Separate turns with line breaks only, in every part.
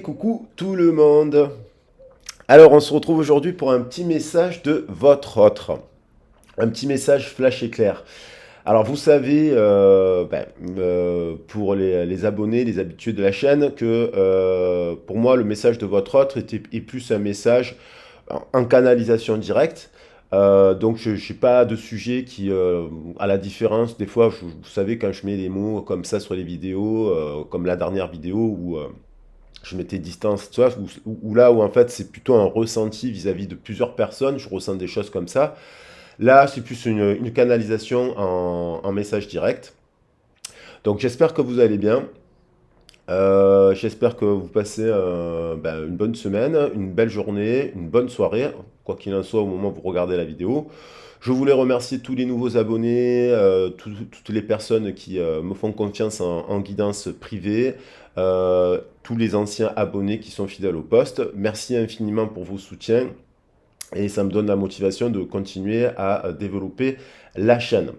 Coucou tout le monde. Alors on se retrouve aujourd'hui pour un petit message de votre autre. Un petit message flash éclair. Alors vous savez, pour les abonnés, les habitués de la chaîne, que pour moi le message de votre autre est plus un message en canalisation directe. Donc je n'ai pas de sujet qui, à la différence, des fois, vous savez, quand je mets des mots comme ça sur les vidéos, comme la dernière vidéo où je mettais distance, tu vois, où là où en fait c'est plutôt un ressenti vis-à-vis de plusieurs personnes, je ressens des choses comme ça. Là, c'est plus une canalisation en message direct. Donc j'espère que vous allez bien. J'espère que vous passez une bonne semaine, une belle journée, une bonne soirée, quoi qu'il en soit au moment où vous regardez la vidéo. Je voulais remercier tous les nouveaux abonnés, toutes les personnes qui me font confiance en guidance privée, tous les anciens abonnés qui sont fidèles au poste. Merci infiniment pour vos soutiens et ça me donne la motivation de continuer à développer la chaîne.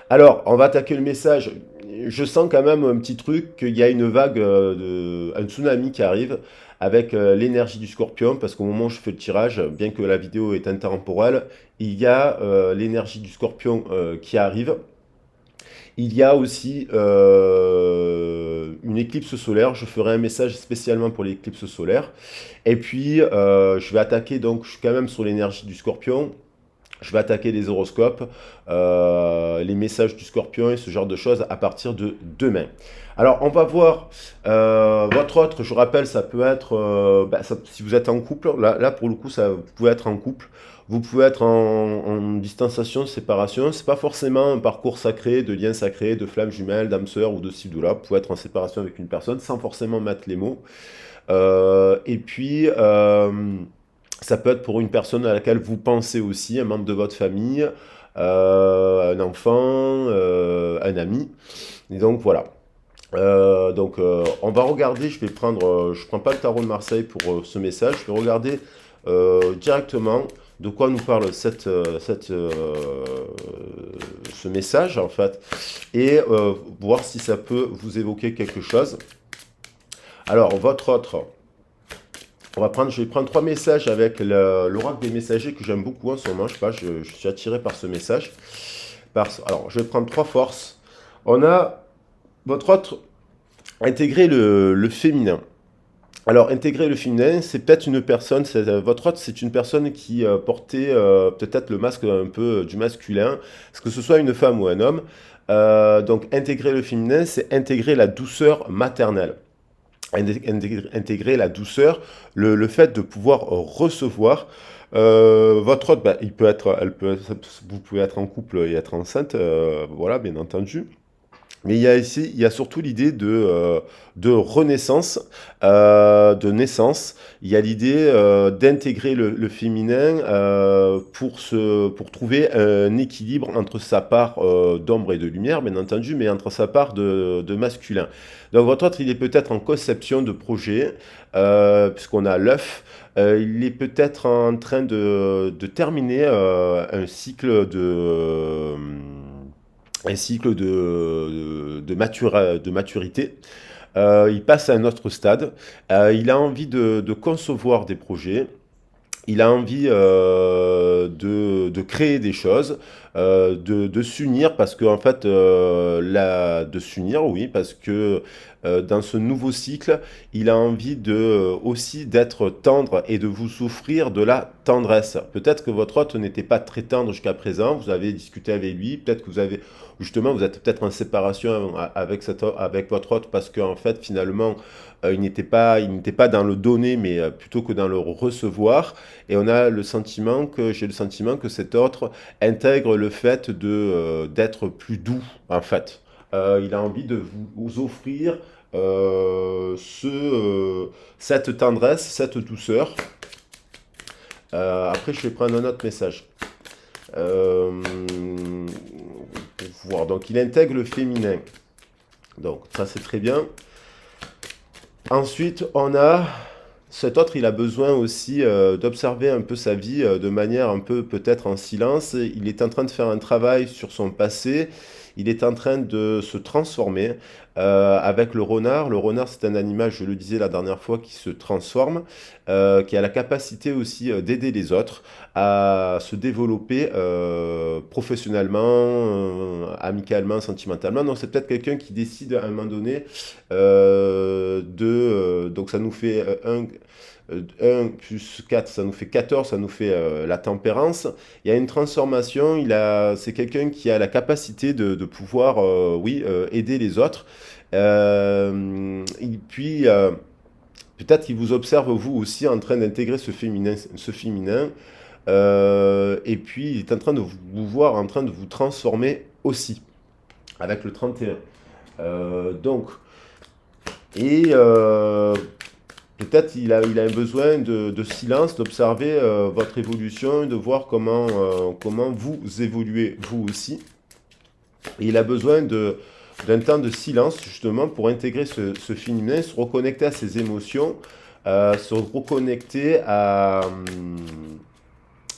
Alors, on va attaquer le message. Je sens quand même un petit truc, qu'il y a une vague, un tsunami qui arrive avec l'énergie du scorpion, parce qu'au moment où je fais le tirage, bien que la vidéo est intemporelle, il y a l'énergie du scorpion qui arrive. Il y a aussi une éclipse solaire. Je ferai un message spécialement pour l'éclipse solaire. Et puis, je vais attaquer, donc, je suis quand même sur l'énergie du scorpion. Je vais attaquer les horoscopes, les messages du scorpion et ce genre de choses à partir de demain. Alors, on va voir votre autre, je rappelle, ça peut être, si vous êtes en couple, là pour le coup, vous pouvez être en couple, vous pouvez être en distanciation, séparation, c'est pas forcément un parcours sacré, de lien sacré, de flamme jumelle, d'âme sœur ou de ci ou de là, vous pouvez être en séparation avec une personne sans forcément mettre les mots. Et puis, ça peut être pour une personne à laquelle vous pensez aussi, un membre de votre famille, un enfant, un ami. Et donc voilà. On va regarder, je prends pas le tarot de Marseille pour ce message, je vais regarder directement de quoi nous parle ce message en fait, et voir si ça peut vous évoquer quelque chose. Alors, votre autre. Je vais prendre trois messages avec l'oracle des messagers que j'aime beaucoup en ce moment. Je sais pas, je suis attiré par ce message. Alors, je vais prendre trois forces. On a votre autre, intégrer le féminin. Alors, intégrer le féminin, c'est peut-être une personne, votre autre, c'est une personne qui portait peut-être le masque un peu du masculin, que ce soit une femme ou un homme. Donc, intégrer le féminin, c'est intégrer la douceur maternelle. Intégrer la douceur, le fait de pouvoir recevoir. Votre hôte, vous pouvez être en couple et être enceinte, voilà, bien entendu. Mais il y a surtout l'idée de renaissance, de naissance. Il y a l'idée d'intégrer le féminin pour trouver un équilibre entre sa part d'ombre et de lumière, bien entendu, mais entre sa part de masculin. Donc votre autre, il est peut-être en conception de projet, puisqu'on a l'œuf. Il est peut-être en train de terminer un cycle de maturité. Il passe à un autre stade. Il a envie de concevoir des projets. Il a envie de créer des choses, de s'unir parce que en fait, de s'unir, oui, parce que dans ce nouveau cycle, il a envie aussi d'être tendre et de vous offrir de la tendresse. Peut-être que votre hôte n'était pas très tendre jusqu'à présent, vous avez discuté avec lui, peut-être que vous êtes peut-être en séparation avec votre hôte parce qu'en fait, finalement, il n'était pas dans le donner, mais plutôt que dans le recevoir. Et j'ai le sentiment que cet autre intègre le fait d'être plus doux, en fait. Il a envie de vous offrir cette tendresse, cette douceur. Après, je vais prendre un autre message. Pour voir. Donc, il intègre le féminin. Donc, ça, c'est très bien. Ensuite, on a cet autre, il a besoin aussi d'observer un peu sa vie de manière un peu peut-être en silence. Il est en train de faire un travail sur son passé. Il est en train de se transformer. avec le renard. Le renard, c'est un animal, je le disais la dernière fois, qui se transforme, qui a la capacité aussi d'aider les autres à se développer professionnellement, amicalement, sentimentalement. Donc c'est peut-être quelqu'un qui décide à un moment donné donc ça nous fait 1 plus 4, ça nous fait 14, ça nous fait la tempérance. Il y a une transformation, c'est quelqu'un qui a la capacité de pouvoir, oui, aider les autres. Et puis, peut-être qu'il vous observe vous aussi en train d'intégrer ce féminin. Et puis, il est en train de vous voir, en train de vous transformer aussi, avec le 31. Donc, et peut-être il a un besoin de silence, d'observer votre évolution, de voir comment vous évoluez vous aussi. Et il a besoin d'un temps de silence justement pour intégrer ce féminin, se reconnecter à ses émotions, se reconnecter à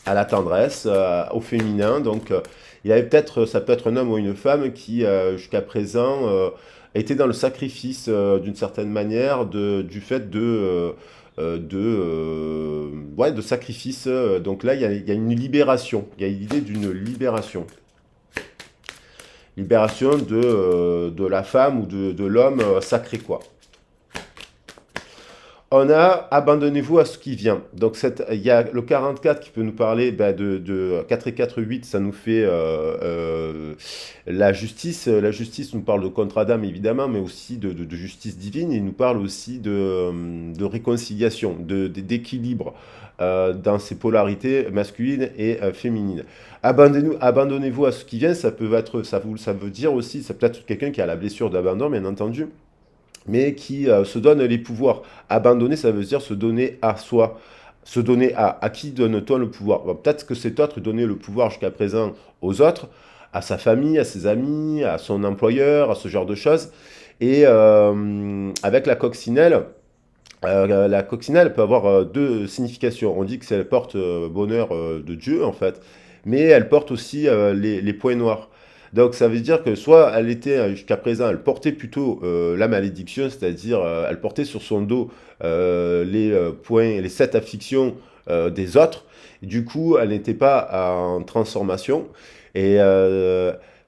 la tendresse, au féminin. Donc, ça peut être un homme ou une femme qui, jusqu'à présent, était dans le sacrifice, d'une certaine manière, du fait ouais, de sacrifice. Donc là, il y a une libération. Il y a l'idée d'une libération. Libération de la femme ou de l'homme sacré, quoi. On a abandonnez-vous à ce qui vient. Donc il y a le 44 qui peut nous parler de 4 et 4, 8, ça nous fait la justice. La justice nous parle de contre Adam évidemment, mais aussi de justice divine. Il nous parle aussi de réconciliation, d'équilibre dans ces polarités masculines et féminines. Abandonnez-vous à ce qui vient, ça veut dire aussi, ça peut être quelqu'un qui a la blessure d'abandon, bien entendu, mais qui se donne les pouvoirs. Abandonner, ça veut dire se donner à soi. Se donner à qui donne-t-on le pouvoir? Bon, peut-être que cet autre donnait le pouvoir jusqu'à présent aux autres, à sa famille, à ses amis, à son employeur, à ce genre de choses. Et avec la coccinelle peut avoir deux significations. On dit que c'est porte bonheur de Dieu, en fait, mais elle porte aussi les points noirs. Donc ça veut dire que soit elle était, jusqu'à présent, elle portait plutôt la malédiction, c'est-à-dire elle portait sur son dos les 7 afflictions des autres. Et du coup, elle n'était pas en transformation. Et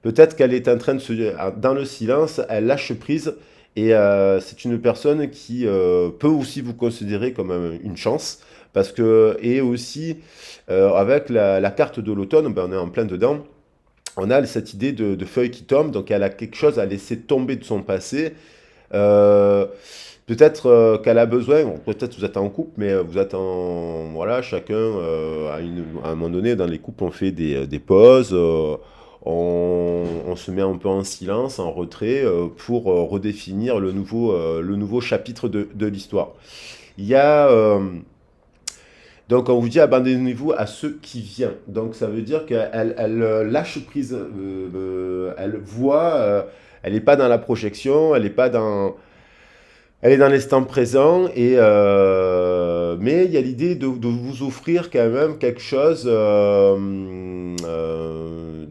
peut-être qu'elle est en train dans le silence, elle lâche prise. Et c'est une personne qui peut aussi vous considérer comme une chance. Et aussi, avec la carte de l'automne, ben, on est en plein dedans. On a cette idée de feuilles qui tombent, donc elle a quelque chose à laisser tomber de son passé. Euh, Peut-être qu'elle a besoin, bon, peut-être vous êtes en couple, mais vous êtes voilà, chacun, à un moment donné, dans les couples, on fait des pauses, on se met un peu en silence, en retrait, pour redéfinir le nouveau chapitre de l'histoire. Il y a... donc on vous dit abandonnez-vous à ce qui vient. Donc ça veut dire qu'elle lâche prise, elle voit, elle n'est pas dans la projection, elle est dans l'instant présent, mais il y a l'idée de vous offrir quand même quelque chose,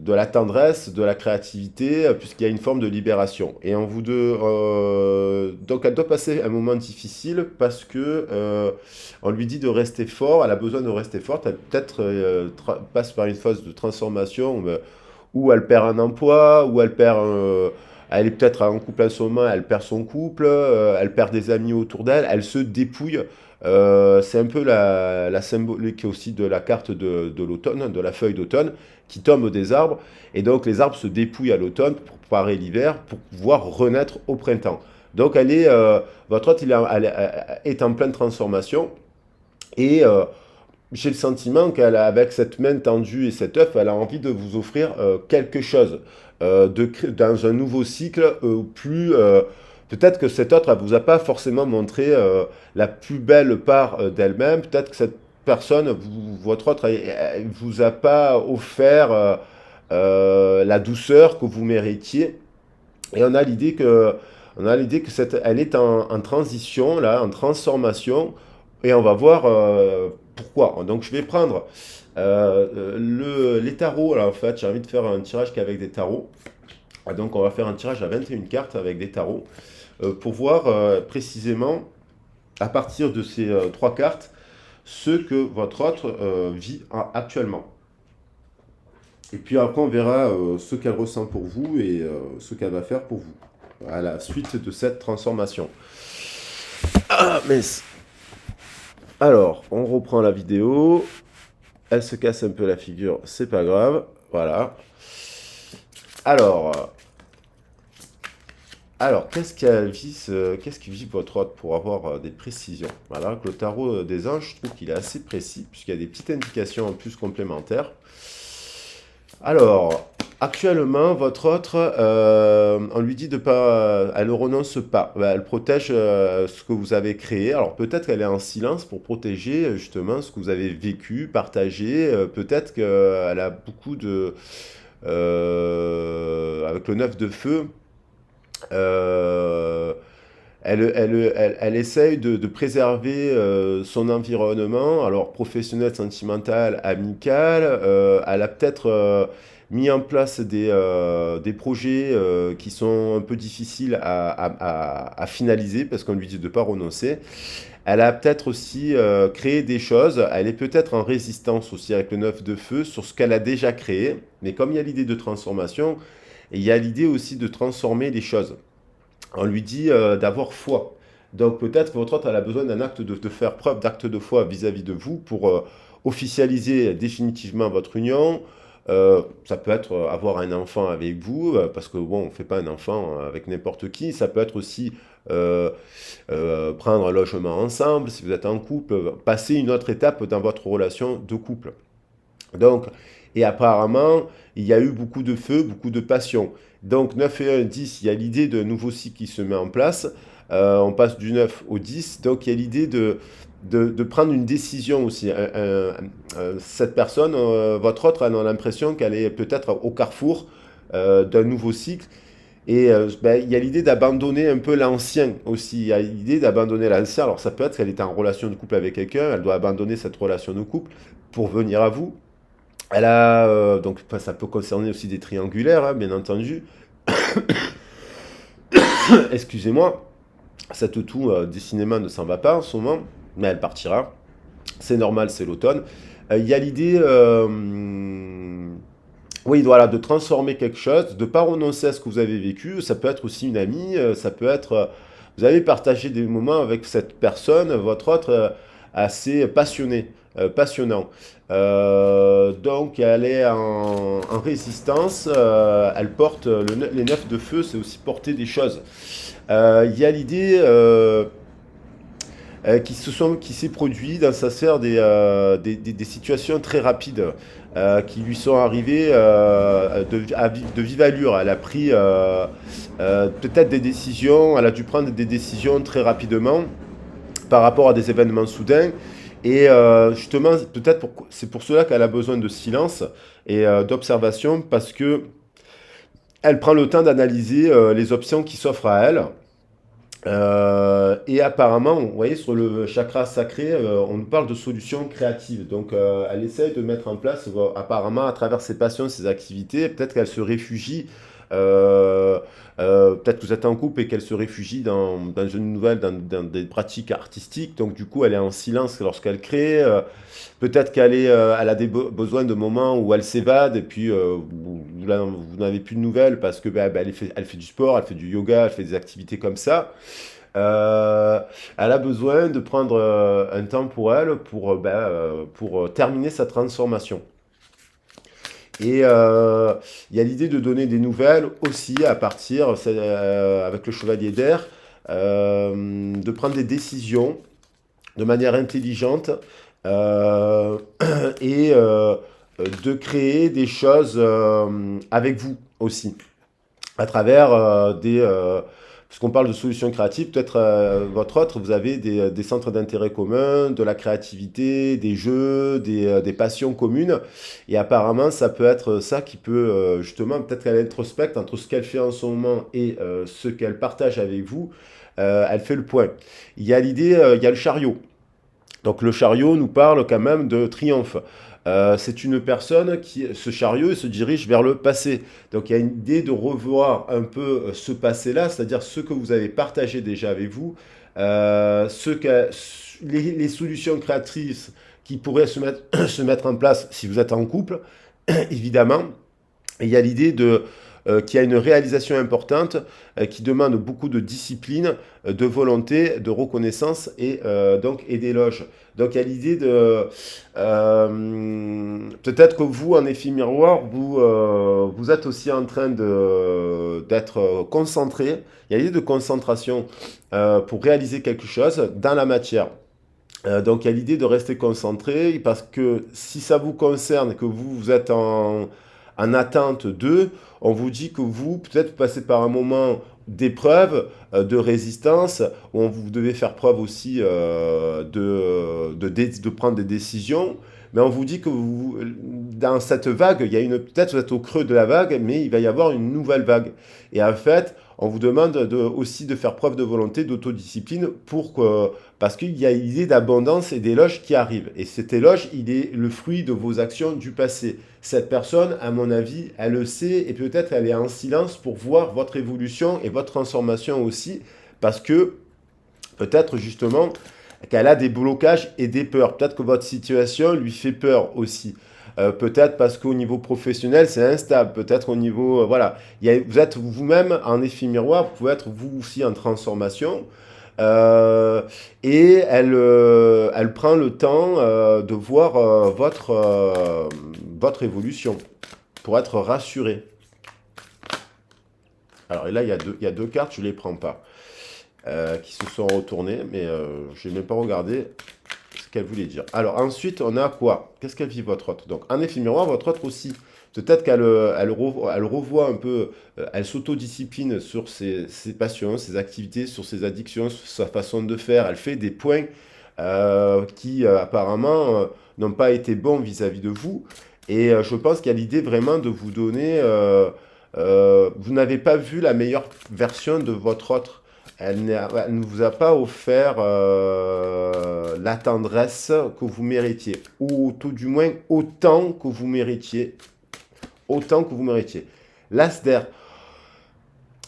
de la tendresse, de la créativité, puisqu'il y a une forme de libération. Et donc elle doit passer un moment difficile parce que on lui dit de rester fort, elle a besoin de rester forte, elle peut-être passe par une phase de transformation où elle perd un emploi, où elle est peut-être en couple à ce moment, elle perd son couple, elle perd des amis autour d'elle, elle se dépouille. C'est un peu la symbolique aussi de la carte de l'automne, de la feuille d'automne, qui tombe des arbres. Et donc les arbres se dépouillent à l'automne pour préparer l'hiver, pour pouvoir renaître au printemps. Donc votre hôte elle est en pleine transformation. Et j'ai le sentiment qu'avec cette main tendue et cet œuf, elle a envie de vous offrir quelque chose dans un nouveau cycle peut-être que cette autre, elle vous a pas forcément montré la plus belle part d'elle-même. Peut-être que cette personne, votre autre, elle vous a pas offert la douceur que vous méritiez. Et on a l'idée que elle est en transition, là, en transformation, et on va voir pourquoi. Donc je vais prendre les tarots. Alors en fait, j'ai envie de faire un tirage qu'avec des tarots. Ah, donc on va faire un tirage à 21 cartes avec des tarots pour voir précisément à partir de ces 3 cartes ce que votre autre vit actuellement. Et puis après on verra ce qu'elle ressent pour vous et ce qu'elle va faire pour vous à la suite de cette transformation. Ah, mais... Alors, on reprend la vidéo. Elle se casse un peu la figure, c'est pas grave. Voilà. Alors qu'est-ce qui vit votre hôte pour avoir des précisions? Voilà, le tarot des anges, je trouve qu'il est assez précis, puisqu'il y a des petites indications en plus complémentaires. Alors, actuellement, votre autre, on lui dit de pas, elle ne renonce pas, elle protège ce que vous avez créé. Alors peut-être qu'elle est en silence pour protéger justement ce que vous avez vécu, partagé. Peut-être qu'elle a beaucoup de, avec le 9 de feu, euh, elle essaye de préserver son environnement, alors professionnel, sentimental, amical. Elle a peut-être mis en place des projets qui sont un peu difficiles à finaliser parce qu'on lui dit de ne pas renoncer. Elle a peut-être aussi créé des choses. Elle est peut-être en résistance aussi avec le 9 de feu sur ce qu'elle a déjà créé. Mais comme il y a l'idée de transformation, il y a l'idée aussi de transformer les choses. On lui dit d'avoir foi. Donc peut-être que votre autre elle a besoin d'un acte de faire preuve d'acte de foi vis-à-vis de vous pour officialiser définitivement votre union. Ça peut être avoir un enfant avec vous, parce que bon, on ne fait pas un enfant avec n'importe qui. Ça peut être aussi prendre un logement ensemble, si vous êtes en couple, passer une autre étape dans votre relation de couple. Donc, et apparemment, il y a eu beaucoup de feu, beaucoup de passion. Donc 9 et 1, 10, il y a l'idée d'un nouveau cycle qui se met en place. On passe du 9 au 10, donc il y a l'idée de prendre une décision aussi. Cette personne, votre autre, elle a l'impression qu'elle est peut-être au carrefour d'un nouveau cycle. Et il y a l'idée d'abandonner un peu l'ancien aussi. Il y a l'idée d'abandonner l'ancien. Alors ça peut être qu'elle est en relation de couple avec quelqu'un, elle doit abandonner cette relation de couple pour venir à vous. Elle a, donc ça peut concerner aussi des triangulaires, hein, bien entendu. Excusez-moi, cette toux des cinémas ne s'en va pas en ce moment, mais elle partira. C'est normal, c'est l'automne. Il y a l'idée, oui, voilà, de transformer quelque chose, de ne pas renoncer à ce que vous avez vécu. Ça peut être aussi une amie, ça peut être... vous avez partagé des moments avec cette personne, votre autre, assez passionné, passionnant. Donc elle est en résistance, elle porte les 9 de feu, c'est aussi porter des choses. Il y a l'idée qui s'est produit dans sa sphère des situations très rapides qui lui sont arrivées de vive allure. Elle a pris peut-être des décisions, elle a dû prendre des décisions très rapidement par rapport à des événements soudains. Et justement, peut-être c'est pour cela qu'elle a besoin de silence et d'observation parce que elle prend le temps d'analyser les options qui s'offrent à elle. Et apparemment, vous voyez, sur le chakra sacré, on nous parle de solutions créatives. Donc, elle essaye de mettre en place, apparemment, à travers ses passions, ses activités, peut-être qu'elle se réfugie, peut-être que vous êtes en couple et qu'elle se réfugie dans une nouvelle, dans des pratiques artistiques. Donc, du coup, elle est en silence lorsqu'elle crée. Peut-être elle a des besoins de moments où elle s'évade et puis vous n'avez plus de nouvelles parce que elle fait du sport, elle fait du yoga, elle fait des activités comme ça. Elle a besoin de prendre un temps pour elle pour terminer sa transformation. Et il y a l'idée de donner des nouvelles aussi à partir, avec le chevalier d'air, de prendre des décisions de manière intelligente euh, et de créer des choses avec vous aussi, à travers puisqu'on parle de solutions créatives, peut-être votre autre, vous avez des centres d'intérêt communs, de la créativité, des jeux, des passions communes, et apparemment ça peut être ça qui peut justement, peut-être qu'elle introspecte entre ce qu'elle fait en ce moment et ce qu'elle partage avec vous, elle fait le point. Il y a l'idée, il y a le chariot. Donc le chariot nous parle quand même de triomphe. C'est une personne qui, ce chariot, se dirige vers le passé. Donc il y a une idée de revoir un peu ce passé-là, c'est-à-dire ce que vous avez partagé déjà avec vous, les solutions créatrices qui pourraient se mettre en place si vous êtes en couple, évidemment. Et il y a l'idée qu'il y a une réalisation importante qui demande beaucoup de discipline, de volonté, de reconnaissance et d'éloge. Donc il y a l'idée de peut-être que vous, en effet miroir, vous êtes aussi en train d'être concentré. Il y a l'idée de concentration pour réaliser quelque chose dans la matière. Donc il y a l'idée de rester concentré parce que si ça vous concerne, que vous êtes en attente d'eux, on vous dit que vous, peut-être, vous passez par un moment d'épreuve, de résistance, où vous devez faire preuve aussi de prendre des décisions. Mais on vous dit que vous, dans cette vague, il y a peut-être vous êtes au creux de la vague, mais il va y avoir une nouvelle vague. Et en fait, on vous demande aussi de faire preuve de volonté, d'autodiscipline, parce qu'il y a l'idée d'abondance et d'éloge qui arrive. Et cet éloge, il est le fruit de vos actions du passé. Cette personne, à mon avis, elle le sait et peut-être elle est en silence pour voir votre évolution et votre transformation aussi, parce que peut-être justement qu'elle a des blocages et des peurs. Peut-être que votre situation lui fait peur aussi. Peut-être parce qu'au niveau professionnel, c'est instable. Peut-être au niveau... voilà. Vous êtes vous-même en effet miroir, vous pouvez être vous aussi en transformation. Euh, et elle prend le temps de voir votre évolution pour être rassurée. Alors là, il y a deux cartes, je ne les prends pas, qui se sont retournées, mais je n'ai même pas regardé ce qu'elle voulait dire. Alors ensuite, on a quoi? Qu'est-ce qu'elle vit votre autre? Donc en effet miroir, votre autre aussi. Peut-être elle revoit un peu, elle s'autodiscipline sur ses passions, ses activités, sur ses addictions, sur sa façon de faire. Elle fait des points qui apparemment n'ont pas été bons vis-à-vis de vous. Et je pense qu'il y a l'idée vraiment de vous donner... vous n'avez pas vu la meilleure version de votre autre. Elle ne vous a pas offert la tendresse que vous méritiez, ou tout du moins autant que vous méritiez. Autant que vous méritiez. L'Asder,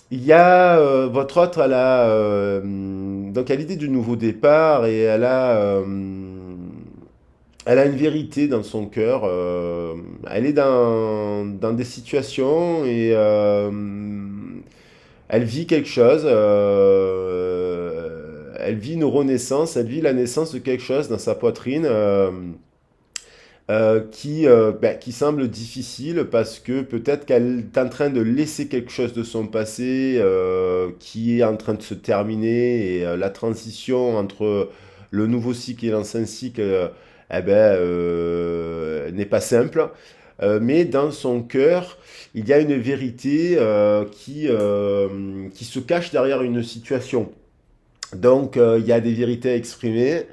il y a votre autre, donc elle a l'idée du nouveau départ et elle a une vérité dans son cœur. Elle est dans des situations et elle vit quelque chose. Elle vit une renaissance. Elle vit la naissance de quelque chose dans sa poitrine qui semble difficile parce que peut-être qu'elle est en train de laisser quelque chose de son passé qui est en train de se terminer et la transition entre le nouveau cycle et l'ancien cycle n'est pas simple. Mais dans son cœur, il y a une vérité qui se cache derrière une situation. Donc, il y a des vérités à exprimer.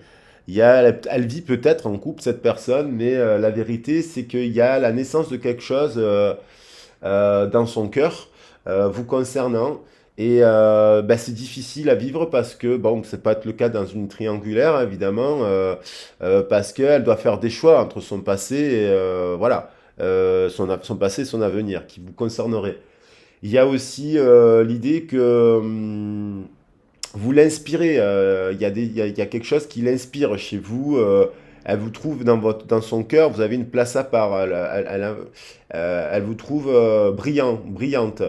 Elle vit peut-être en couple, cette personne, mais la vérité, c'est qu'il y a la naissance de quelque chose dans son cœur, vous concernant. Et c'est difficile à vivre parce que, bon, c'est pas le cas dans une triangulaire, évidemment, parce qu'elle doit faire des choix entre son passé et voilà, son passé et son avenir qui vous concernerait. Il y a aussi l'idée que vous l'inspirez. Il y a quelque chose qui l'inspire chez vous. Elle vous trouve dans son cœur. Vous avez une place à part. Elle vous trouve brillante.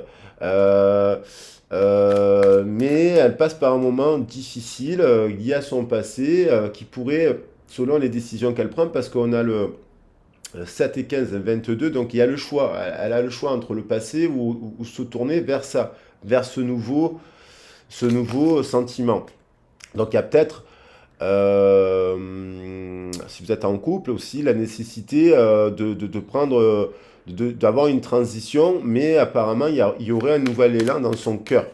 Euh, mais elle passe par un moment difficile lié à son passé qui pourrait, selon les décisions qu'elle prend, parce qu'on a le 7 et 15, 22, donc il y a le choix. Elle a le choix entre le passé ou se tourner vers ça, vers ce nouveau sentiment. Donc il y a peut-être, si vous êtes en couple aussi, la nécessité de prendre, d'avoir une transition, mais apparemment il y aurait un nouvel élan dans son cœur.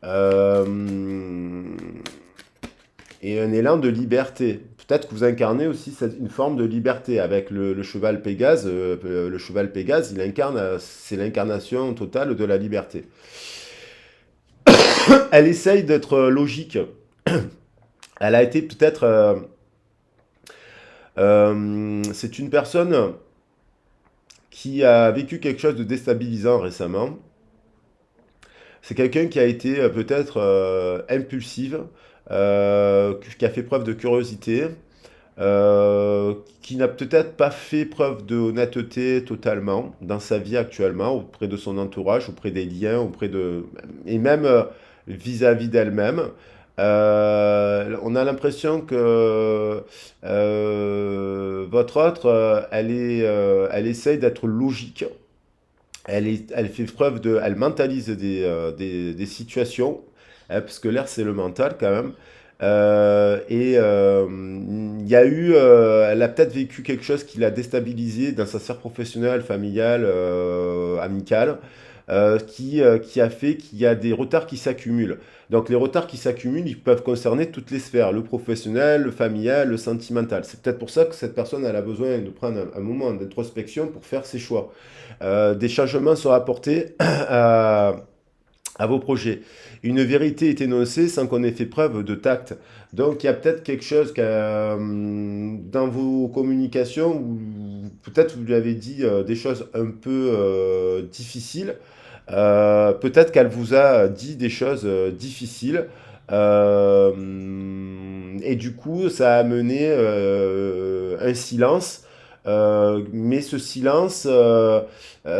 Euh, et un élan de liberté. Peut-être que vous incarnez aussi une forme de liberté avec le cheval Pégase. Le cheval Pégase, c'est l'incarnation totale de la liberté. Elle essaye d'être logique. Elle a été peut-être C'est une personne qui a vécu quelque chose de déstabilisant récemment. C'est quelqu'un qui a été peut-être impulsive, qui a fait preuve de curiosité, qui n'a peut-être pas fait preuve de honnêteté totalement dans sa vie actuellement, auprès de son entourage, auprès des liens, et même vis-à-vis d'elle-même. On a l'impression que votre autre, elle essaye d'être logique. Elle fait preuve elle mentalise des situations, hein, parce que l'air c'est le mental quand même. Il y a eu, elle a peut-être vécu quelque chose qui l'a déstabilisée dans sa sphère professionnelle, familiale, amicale, qui a fait qu'il y a des retards qui s'accumulent. Donc les retards qui s'accumulent, ils peuvent concerner toutes les sphères, le professionnel, le familial, le sentimental. C'est peut-être pour ça que cette personne elle a besoin de prendre un moment d'introspection pour faire ses choix. Des changements sont apportés à vos projets. Une vérité est énoncée sans qu'on ait fait preuve de tact. Donc il y a peut-être quelque chose dans vos communications où peut-être vous lui avez dit des choses un peu difficiles. Peut-être qu'elle vous a dit des choses difficiles. Euh, et du coup, ça a amené un silence. Mais ce silence,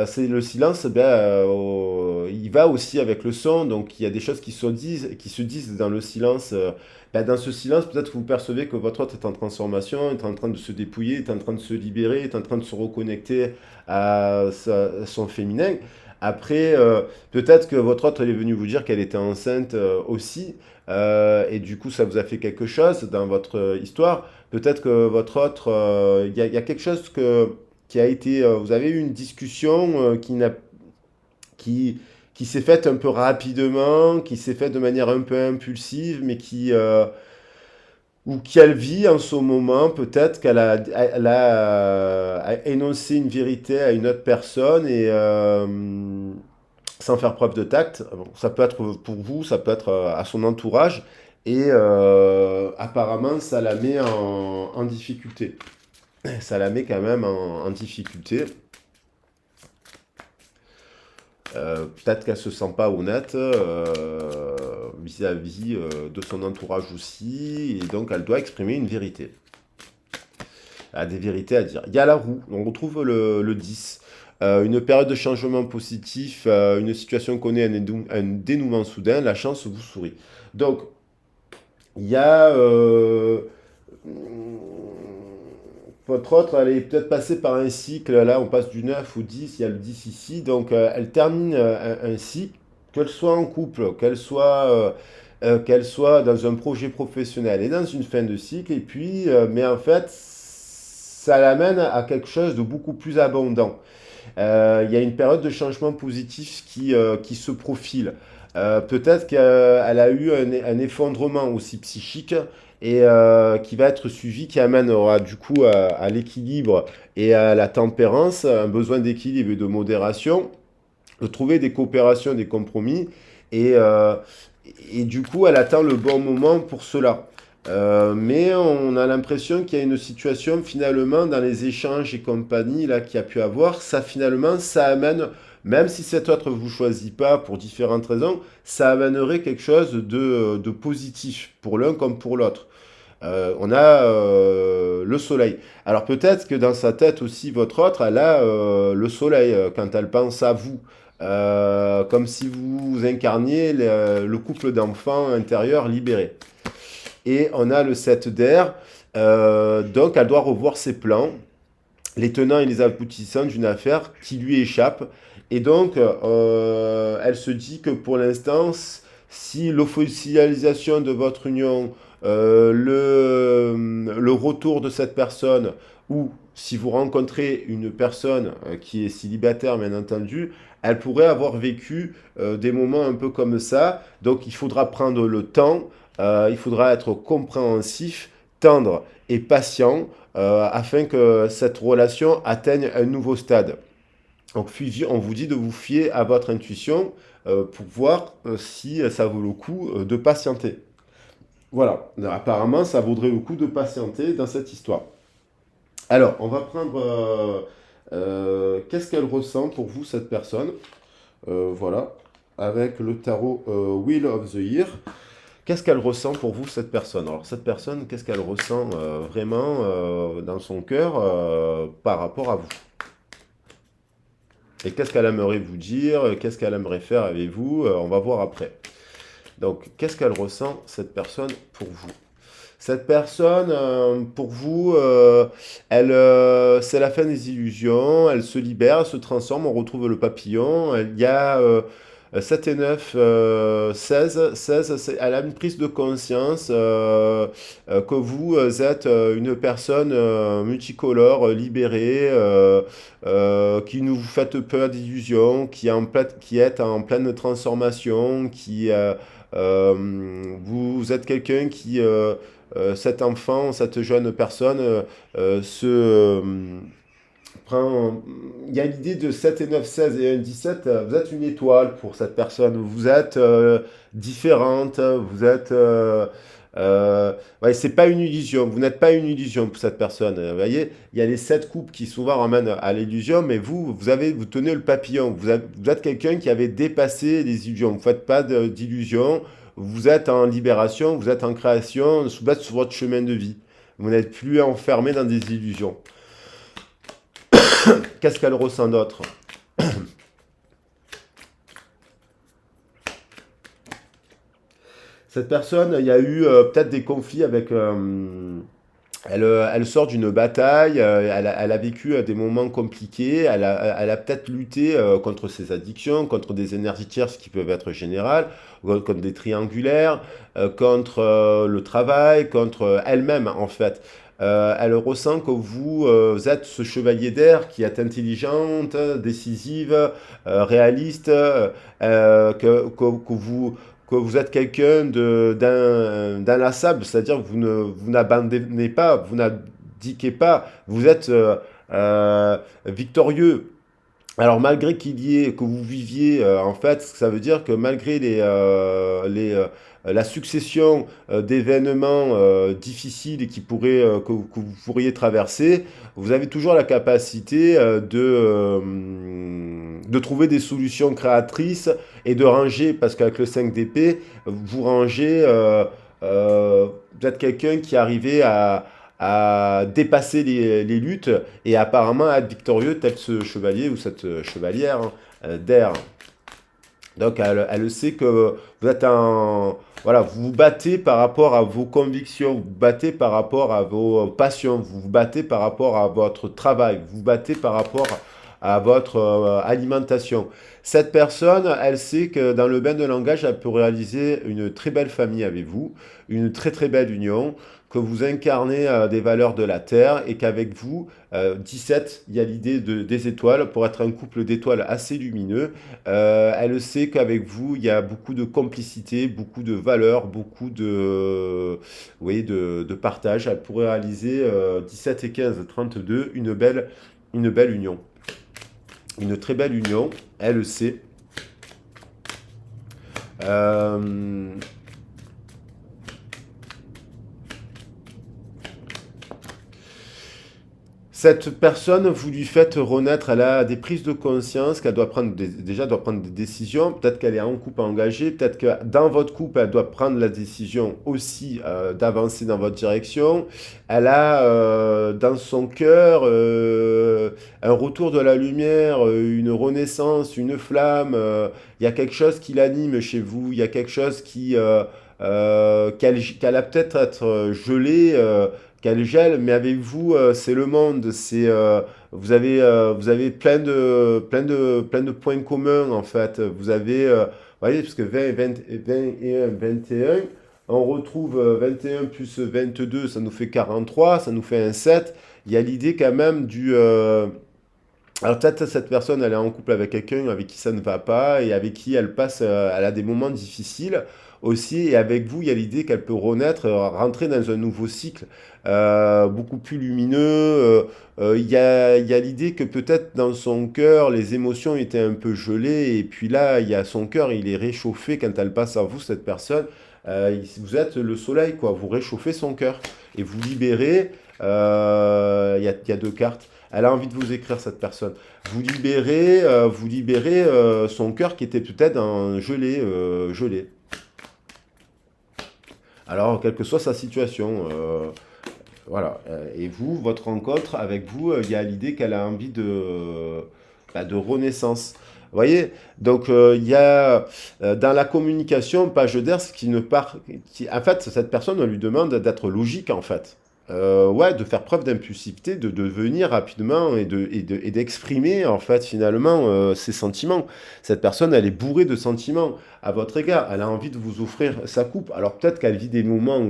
c'est le silence, il va aussi avec le son. Donc il y a des choses qui se disent dans le silence. Dans ce silence, peut-être que vous percevez que votre autre est en transformation, est en train de se dépouiller, est en train de se libérer, est en train de se reconnecter à son féminin. Après, peut-être que votre autre elle est venue vous dire qu'elle était enceinte aussi, et du coup ça vous a fait quelque chose dans votre histoire. Peut-être que votre autre, il y a quelque chose qui a été, vous avez eu une discussion qui, qui s'est faite un peu rapidement, qui s'est faite de manière un peu impulsive, mais ou qu'elle vit en ce moment, peut-être qu'elle a énoncé une vérité à une autre personne et sans faire preuve de tact. Bon, ça peut être pour vous, ça peut être à son entourage et apparemment ça la met en difficulté. Ça la met quand même en difficulté. Peut-être qu'elle se sent pas honnête vis-à-vis de son entourage aussi, et donc elle doit exprimer une vérité. Elle a des vérités à dire. Il y a la roue, on retrouve le 10. Une période de changement positif, une situation connaît un dénouement soudain, la chance vous sourit. Donc, il y a votre autre, elle est peut-être passée par un cycle, là on passe du 9 au 10, il y a le 10 ici, donc elle termine un cycle, qu'elle soit en couple, qu'elle soit dans un projet professionnel et dans une fin de cycle, et puis, mais en fait, ça l'amène à quelque chose de beaucoup plus abondant. Il y a une période de changement positif qui se profile. Peut-être qu'elle a eu un effondrement aussi psychique et qui va être suivi, qui amènera du coup à l'équilibre et à la tempérance, un besoin d'équilibre et de modération, de trouver des coopérations, des compromis, et, euh, et du coup elle attend le bon moment pour cela. Mais on a l'impression qu'il y a une situation finalement dans les échanges et compagnie là qu'il y a pu avoir, ça finalement ça amène, même si cet autre vous choisit pas pour différentes raisons, ça amènerait quelque chose de positif pour l'un comme pour l'autre. On a le soleil. Alors peut-être que dans sa tête aussi, votre autre, elle a le soleil quand elle pense à vous. Comme si vous incarniez le couple d'enfants intérieurs libérés. Et on a le 7 d'air. Donc elle doit revoir ses plans, les tenants et les aboutissants d'une affaire qui lui échappe. Et donc elle se dit que pour l'instant, si l'officialisation de votre union, le retour de cette personne, ou si vous rencontrez une personne qui est célibataire, bien entendu, elle pourrait avoir vécu des moments un peu comme ça. Donc il faudra prendre le temps, il faudra être compréhensif, tendre et patient afin que cette relation atteigne un nouveau stade. Donc on vous dit de vous fier à votre intuition pour voir si ça vaut le coup de patienter. Voilà, apparemment ça vaudrait le coup de patienter dans cette histoire. Alors, on va prendre qu'est-ce qu'elle ressent pour vous, cette personne. Voilà, avec le tarot Wheel of the Year. Qu'est-ce qu'elle ressent pour vous, cette personne? Alors, cette personne, qu'est-ce qu'elle ressent vraiment dans son cœur par rapport à vous? Et qu'est-ce qu'elle aimerait vous dire? Qu'est-ce qu'elle aimerait faire avec vous? On va voir après. Donc, qu'est-ce qu'elle ressent, cette personne, pour vous? Cette personne, pour vous, c'est la fin des illusions, elle se libère, elle se transforme, on retrouve le papillon. Il y a 7 et 9, 16. 16, elle a une prise de conscience que vous êtes une personne multicolore, libérée, qui ne vous faites pas d'illusions, qui est en pleine transformation, vous êtes quelqu'un qui, cet enfant, cette jeune personne se prend... Il y a l'idée de 7 et 9, 16 et 1, 17. Vous êtes une étoile pour cette personne. Vous êtes différente. Vous êtes... ouais, c'est pas une illusion. Vous n'êtes pas une illusion pour cette personne. Vous voyez, il y a les 7 coupes qui souvent ramènent à l'illusion, mais vous tenez le papillon. Vous êtes quelqu'un qui avait dépassé les illusions. Vous ne faites pas d'illusions. Vous êtes en libération, vous êtes en création, vous êtes sur votre chemin de vie. Vous n'êtes plus enfermé dans des illusions. Qu'est-ce qu'elle ressent d'autre? Cette personne, il y a eu peut-être des conflits avec... elle sort d'une bataille, elle a vécu des moments compliqués, elle a peut-être lutté contre ses addictions, contre des énergies tierces qui peuvent être générales, contre des triangulaires, contre le travail, contre elle-même en fait. Elle ressent que vous êtes ce chevalier d'air qui est intelligente, décisive, réaliste, que vous êtes quelqu'un d'inlassable, c'est-à-dire que vous n'abandonnez pas, vous n'abdiquez pas, vous êtes victorieux. Alors malgré qu'il y ait, que vous viviez, en fait, ça veut dire que malgré la succession d'événements difficiles que vous pourriez traverser, vous avez toujours la capacité de trouver des solutions créatrices et de ranger, parce qu'avec le 5 d'épée, vous rangez, vous êtes quelqu'un qui est arrivé à dépasser les luttes et apparemment à être victorieux tel ce chevalier ou cette chevalière d'air. Donc elle sait que vous êtes un... Voilà, vous vous battez par rapport à vos convictions, vous vous battez par rapport à vos passions, vous vous battez par rapport à votre travail, vous vous battez par rapport à votre alimentation. Cette personne, elle sait que dans le bain de langage, elle peut réaliser une très belle famille avec vous, une très très belle union, que vous incarnez des valeurs de la Terre et qu'avec vous, 17, il y a l'idée des étoiles, pour être un couple d'étoiles assez lumineux. Elle sait qu'avec vous, il y a beaucoup de complicité, beaucoup de valeurs, beaucoup de, oui, de partage. Elle pourrait réaliser 17 et 15, 32, une belle union. Une très belle union, elle le sait. Euh, Cette personne, vous lui faites renaître, elle a des prises de conscience qu'elle doit prendre déjà doit prendre des décisions. Peut-être qu'elle est en couple engagé, peut-être que dans votre couple, elle doit prendre la décision aussi d'avancer dans votre direction. Elle a dans son cœur un retour de la lumière, une renaissance, une flamme. Il y a quelque chose qui l'anime chez vous. Il y a quelque chose qu'elle a peut-être être gelé. Qu'elle gèle, mais avec vous, c'est le monde, vous avez plein de points communs en fait. Vous avez, vous voyez, parce que 21, 21, on retrouve 21 plus 22, ça nous fait 43, ça nous fait un 7. Il y a l'idée quand même alors peut-être cette personne, elle est en couple avec quelqu'un avec qui ça ne va pas et avec qui elle a des moments difficiles aussi. Et avec vous, il y a l'idée qu'elle peut renaître, rentrer dans un nouveau cycle beaucoup plus lumineux. Il y a l'idée que peut-être dans son cœur, les émotions étaient un peu gelées. Et puis là, il y a son cœur, il est réchauffé quand elle passe à vous, cette personne. Vous êtes le soleil, quoi. Vous réchauffez son cœur. et vous libérez, il y a deux cartes. Elle a envie de vous écrire, cette personne. Vous libérez son cœur qui était peut-être un gelé. Alors, quelle que soit sa situation, voilà. Et vous, votre rencontre avec vous, il y a l'idée qu'elle a envie de renaissance. Vous voyez? Donc, il y a dans la communication, page d'Ers, en fait, cette personne, on lui demande d'être logique, en fait. Ouais, de faire preuve d'impulsivité, de venir rapidement et d'exprimer, en fait, finalement, ses sentiments. Cette personne, elle est bourrée de sentiments à votre égard. Elle a envie de vous offrir sa coupe. Alors, peut-être qu'elle vit des moments,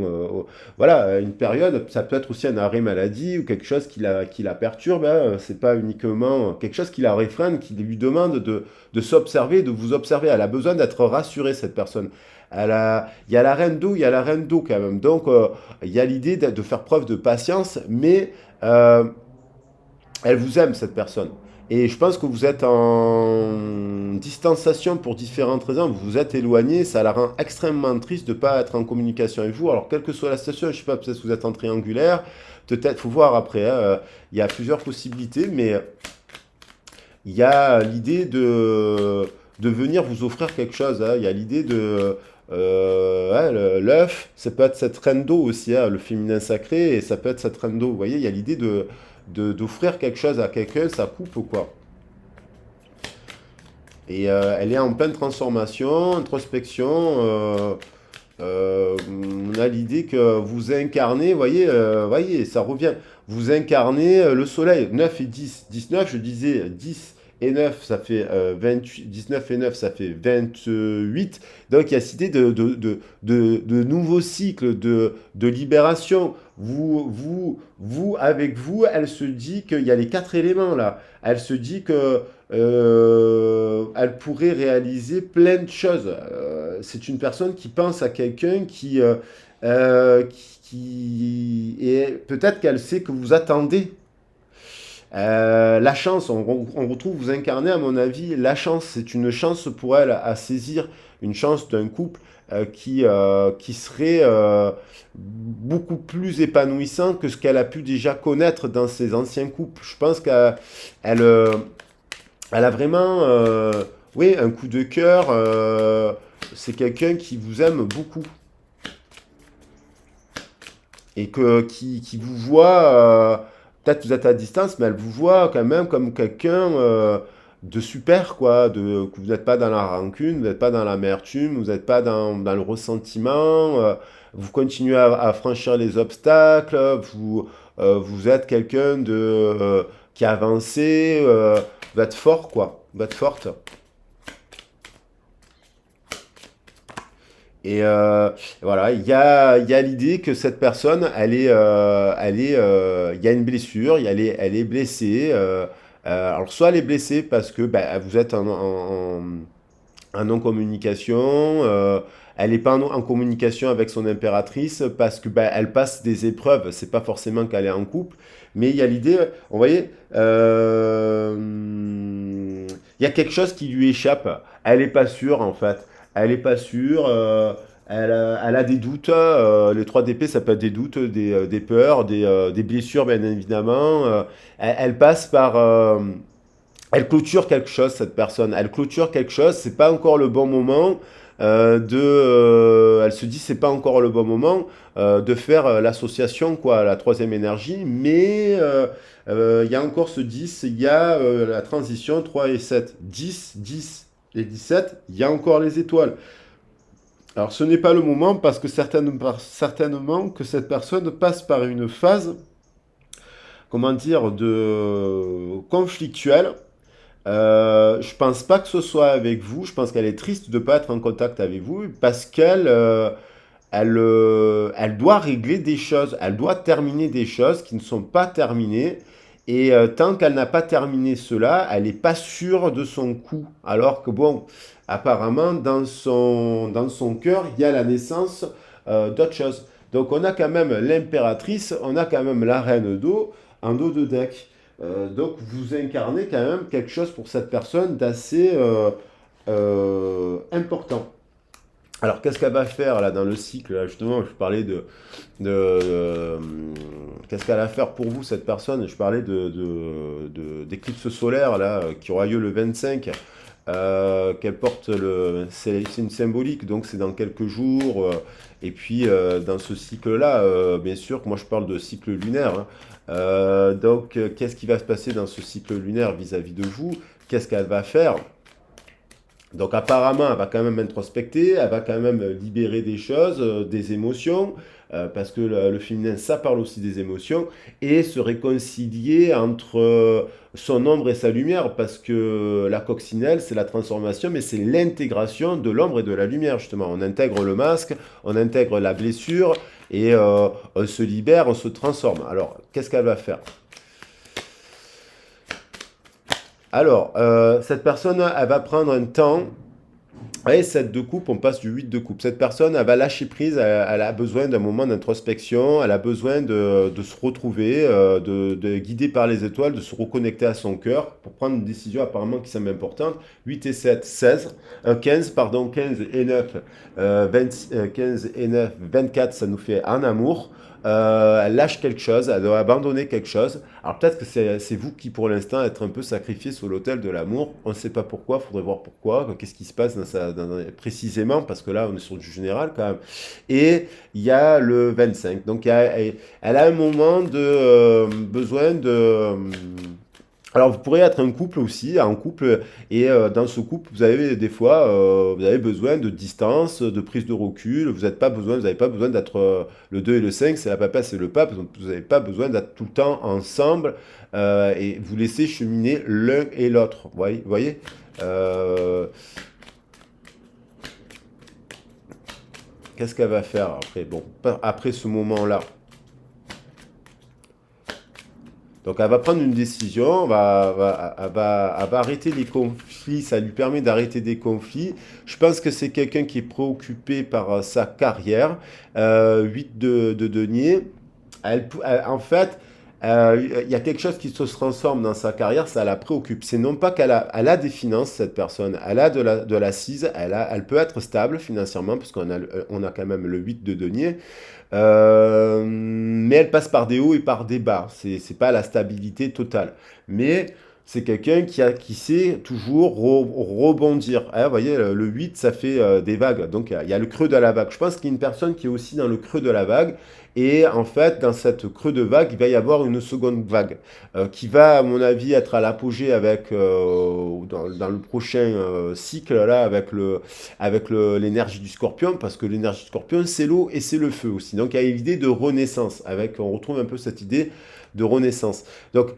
voilà, une période, ça peut être aussi un arrêt maladie ou quelque chose qui la perturbe. Hein. C'est pas uniquement quelque chose qui la réfrène, qui lui demande de s'observer, de vous observer. Elle a besoin d'être rassurée, cette personne. Il y a la reine d'eau, il y a la reine d'eau quand même. Donc, il y a l'idée de faire preuve de patience, mais euh, elle vous aime, cette personne. Et je pense que vous êtes en distanciation pour différentes raisons. Vous vous êtes éloigné, ça la rend extrêmement triste de ne pas être en communication avec vous. Alors, quelle que soit la situation, je ne sais pas, peut-être que vous êtes en triangulaire, peut-être, il faut voir après. Hein, il y a plusieurs possibilités, mais il y a l'idée de venir vous offrir quelque chose. Hein. Il y a l'idée de... ouais, l'œuf, ça peut être cette reine d'eau aussi, hein, le féminin sacré, et ça peut être cette reine d'eau. Vous voyez, il y a l'idée d'offrir quelque chose à quelqu'un, ça coupe ou quoi. Et elle est en pleine transformation, introspection. On a l'idée que vous incarnez, voyez, ça revient. Vous incarnez le soleil. 9 et 10. 19, je disais 10 et 9, ça fait 28. 19 et 9, ça fait 28. Donc il y a cette idée de nouveaux cycles, de libération. Avec vous, elle se dit qu'il y a les quatre éléments là. Elle se dit que elle pourrait réaliser plein de choses. C'est une personne qui pense à quelqu'un et peut-être qu'elle sait que vous attendez. La chance, on retrouve, vous incarnez à mon avis, la chance, c'est une chance pour elle à saisir, une chance d'un couple qui serait beaucoup plus épanouissant que ce qu'elle a pu déjà connaître dans ses anciens couples. Je pense qu'elle elle a vraiment, oui, un coup de cœur. C'est quelqu'un qui vous aime beaucoup et qui vous voit. Peut-être que vous êtes à distance, mais elle vous voit quand même comme quelqu'un de super, quoi. Que vous n'êtes pas dans la rancune, vous n'êtes pas dans l'amertume, vous n'êtes pas dans le ressentiment. Vous continuez à franchir les obstacles. Vous êtes quelqu'un qui a avancé. Vous êtes fort, quoi. Vous êtes forte. Et voilà, il y a l'idée que cette personne, il y a une blessure, elle est blessée. Alors, soit elle est blessée parce que bah, vous êtes en non-communication, elle n'est pas en communication avec son impératrice parce que bah, elle passe des épreuves. C'est pas forcément qu'elle est en couple, mais il y a l'idée, vous voyez, il y a quelque chose qui lui échappe. Elle n'est pas sûre en fait. Elle n'est pas sûre. Elle a des doutes. Les 3 d'épée, ça peut être des doutes, des peurs, des blessures, bien évidemment. Elle passe par. Elle clôture quelque chose, cette personne. Elle clôture quelque chose. C'est pas encore le bon moment. Elle se dit c'est pas encore le bon moment de faire l'association, quoi, la troisième énergie. Mais il y a encore ce 10. Il y a la transition 3 et 7. 10, 10 et 17. Il y a encore les étoiles. Alors, ce n'est pas le moment parce que certainement que cette personne passe par une phase, comment dire, de conflictuelle. Je pense pas que ce soit avec vous. Je pense qu'elle est triste de ne pas être en contact avec vous parce elle doit régler des choses. Elle doit terminer des choses qui ne sont pas terminées. Et tant qu'elle n'a pas terminé cela, elle n'est pas sûre de son coup. Alors que bon, apparemment, dans son cœur, il y a la naissance d'autre chose. Donc on a quand même l'impératrice, on a quand même la reine d'eau en dos de deck. Donc vous incarnez quand même quelque chose pour cette personne d'assez important. Alors, qu'est-ce qu'elle va faire là dans le cycle là, justement, je parlais de, qu'est-ce qu'elle va faire pour vous, cette personne? Je parlais d'éclipse solaire là, qui aura lieu le 25. Qu'elle porte c'est une symbolique, donc c'est dans quelques jours. Et puis, dans ce cycle-là, bien sûr que moi je parle de cycle lunaire, hein. Donc, qu'est-ce qui va se passer dans ce cycle lunaire vis-à-vis de vous? Qu'est-ce qu'elle va faire? Donc apparemment, elle va quand même introspecter, elle va quand même libérer des choses, des émotions, parce que le féminin, ça parle aussi des émotions, et se réconcilier entre son ombre et sa lumière, parce que la coccinelle, c'est la transformation, mais c'est l'intégration de l'ombre et de la lumière, justement. On intègre le masque, on intègre la blessure, et on se libère, on se transforme. Alors, qu'est-ce qu'elle va faire? Alors, cette personne, elle va prendre un temps. Et 7 de coupe, on passe du 8 de coupe. Cette personne, elle va lâcher prise, elle a besoin d'un moment d'introspection, elle a besoin de se retrouver, guidée par les étoiles, de se reconnecter à son cœur pour prendre une décision apparemment qui semble importante. 8 et 7, 16. 15, pardon, 15 et 9, 15 et 9, 24, ça nous fait un amour. Elle lâche quelque chose, elle doit abandonner quelque chose. Alors peut-être que c'est vous qui pour l'instant êtes un peu sacrifié sur l'autel de l'amour. On ne sait pas pourquoi, il faudrait voir pourquoi, qu'est-ce qui se passe précisément, parce que là on est sur du général quand même. Et il y a le 25. Donc elle a un moment de besoin de... Alors, vous pourrez être un couple aussi, un couple, et dans ce couple, vous avez des fois, vous avez besoin de distance, de prise de recul. Vous n'avez pas besoin d'être le 2 et le 5, c'est la papesse et le pape, donc vous n'avez pas besoin d'être tout le temps ensemble et vous laissez cheminer l'un et l'autre. Voyez. Euh, Qu'est-ce qu'elle va faire après? Bon, après ce moment-là. Donc elle va prendre une décision, elle va arrêter les conflits, ça lui permet d'arrêter des conflits. Je pense que c'est quelqu'un qui est préoccupé par sa carrière. 8 de denier. En fait, il y a quelque chose qui se transforme dans sa carrière, ça la préoccupe. C'est non pas elle a des finances, cette personne, elle a de l'assise, elle peut être stable financièrement, parce on a quand même le 8 de denier. Mais elle passe par des hauts et par des bas. C'est pas la stabilité totale. Mais c'est quelqu'un qui sait toujours rebondir. Ah, vous voyez, le 8, ça fait des vagues. Donc, il y a le creux de la vague. Je pense qu'il y a une personne qui est aussi dans le creux de la vague. Et en fait, dans cette creux de vague, il va y avoir une seconde vague qui va, à mon avis, être à l'apogée avec dans le prochain cycle là, l'énergie du Scorpion, parce que l'énergie du Scorpion, c'est l'eau et c'est le feu aussi. Donc, il y a l'idée de renaissance. On retrouve un peu cette idée de renaissance. Donc,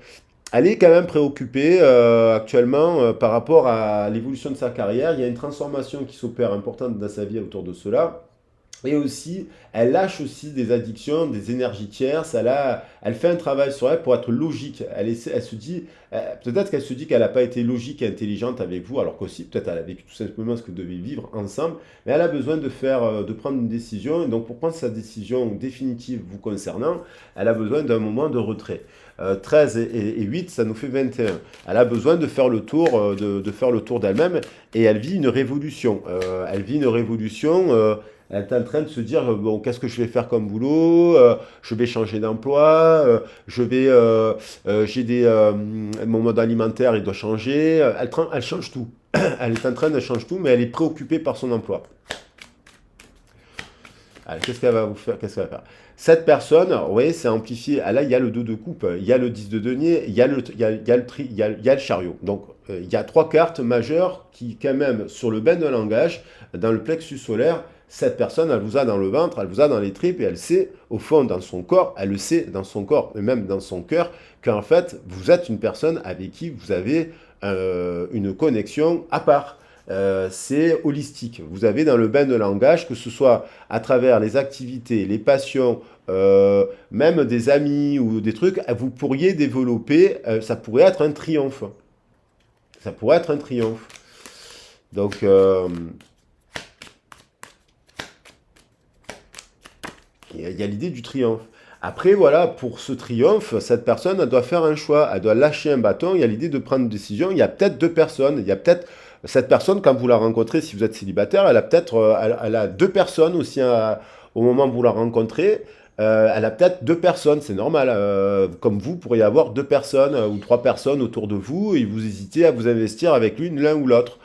elle est quand même préoccupée actuellement par rapport à l'évolution de sa carrière. Il y a une transformation qui s'opère importante dans sa vie autour de cela. Et aussi, elle lâche aussi des addictions, des énergies tierces. Elle fait un travail sur elle pour être logique. Elle se dit, peut-être qu'elle se dit qu'elle n'a pas été logique et intelligente avec vous, alors qu'aussi, peut-être elle a vécu tout simplement ce que vous devez vivre ensemble. Mais elle a besoin de prendre une décision. Et donc, pour prendre sa décision définitive vous concernant, elle a besoin d'un moment de retrait. 13 et 8, ça nous fait 21. Elle a besoin de faire le tour, de faire le tour d'elle-même, et elle vit une révolution. Elle vit une révolution. Elle est en train de se dire, bon, qu'est-ce que je vais faire comme boulot? Je vais changer d'emploi, mon mode alimentaire, il doit changer. Elle change tout. Elle est en train de changer tout, mais elle est préoccupée par son emploi. Alors, qu'est-ce qu'elle va vous faire? Qu'est-ce qu'elle va faire? Cette personne, vous voyez, c'est amplifié. Ah, là, il y a le 2 de coupe, il y a le 10 de denier, il y a le chariot. Donc, il y a trois cartes majeures qui, quand même, sur le bain de langage, dans le plexus solaire, cette personne, elle vous a dans le ventre, elle vous a dans les tripes, et elle sait, au fond, dans son corps, elle le sait dans son corps, et même dans son cœur, qu'en fait, vous êtes une personne avec qui vous avez une connexion à part. C'est holistique. Vous avez dans le bain de langage, que ce soit à travers les activités, les passions, même des amis ou des trucs, vous pourriez développer, ça pourrait être un triomphe. Ça pourrait être un triomphe. Donc, il y a l'idée du triomphe. Après, voilà, pour ce triomphe, cette personne, elle doit faire un choix, elle doit lâcher un bâton, il y a l'idée de prendre une décision, il y a peut-être deux personnes, il y a peut-être Cette personne, quand vous la rencontrez, si vous êtes célibataire, elle a peut-être, elle a deux personnes aussi au moment où vous la rencontrez. Elle a peut-être deux personnes, c'est normal. Comme vous pourriez avoir deux personnes ou trois personnes autour de vous et vous hésitez à vous investir avec l'un ou l'autre.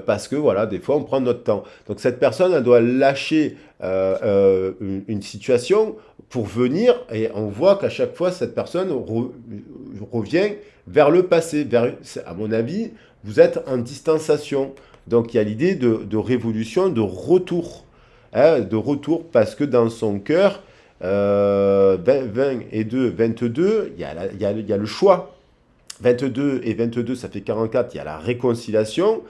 Parce que voilà, des fois on prend notre temps. Donc cette personne, elle doit lâcher une situation pour venir et on voit qu'à chaque fois cette personne revient vers le passé. À mon avis, vous êtes en distanciation. Donc il y a l'idée de révolution, de retour. Hein, de retour parce que dans son cœur, 20 et 2, 22, il y a le choix. 22 et 22, ça fait 44, il y a la réconciliation.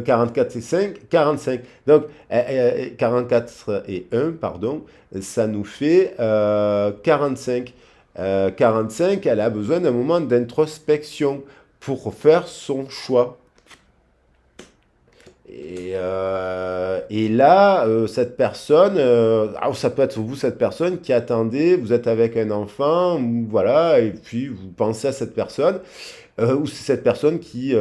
44 et 5, 45. Donc, 44 et 1, pardon, ça nous fait 45. 45, elle a besoin d'un moment d'introspection pour faire son choix. Et là, cette personne, ça peut être vous, cette personne qui attendait, vous êtes avec un enfant, ou voilà, et puis vous pensez à cette personne, ou c'est cette personne qui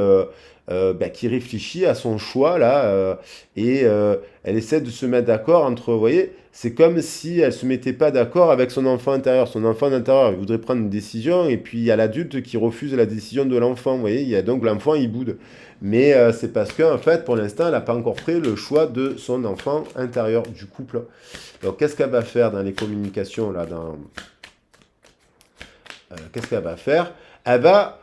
réfléchit à son choix, là, elle essaie de se mettre d'accord entre, vous voyez, c'est comme si elle ne se mettait pas d'accord avec son enfant intérieur. Son enfant intérieur, il voudrait prendre une décision, et puis il y a l'adulte qui refuse la décision de l'enfant, vous voyez, il y a donc l'enfant, il boude. Mais c'est parce qu'en fait, pour l'instant, elle n'a pas encore fait le choix de son enfant intérieur, du couple. Donc, qu'est-ce qu'elle va faire dans les communications, là, qu'est-ce qu'elle va faire? Elle va